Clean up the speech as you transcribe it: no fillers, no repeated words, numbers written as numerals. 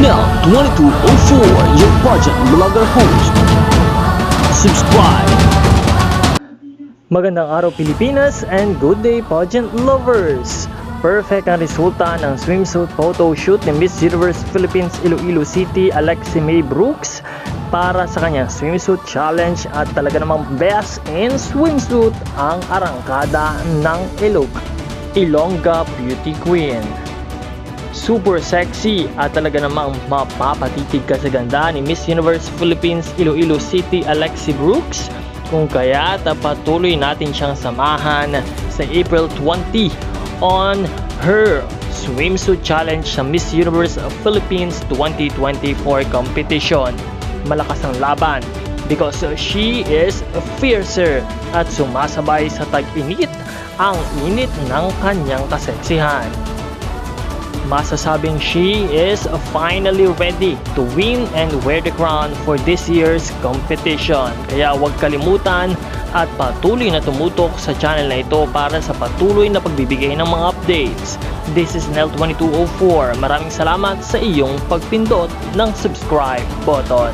Nel 2204, your pageant vlogger host. Subscribe. Magandang araw Pilipinas and good day pageant lovers! Perfect ang resulta ng swimsuit photo shoot ni Miss Universe Philippines Iloilo City Alexi May Brooks para sa kanyang swimsuit challenge at talaga namang best in swimsuit ang arangkada ng Ilongga Beauty Queen. Super sexy at talaga namang mapapatitig ka sa ganda ni Miss Universe Philippines Iloilo City Alexi Brooks, kung kaya't patuloy natin siyang samahan sa April 20 on her swimsuit challenge sa Miss Universe Philippines 2024 competition. Malakas ang laban because she is fiercer at sumasabay sa tag-init ang init ng kanyang kaseksihan. Masasabing she is finally ready to win and wear the crown for this year's competition. Kaya huwag kalimutan at patuloy na tumutok sa channel na ito para sa patuloy na pagbibigay ng mga updates. This is Nel 2204. Maraming salamat sa iyong pagpindot ng subscribe button.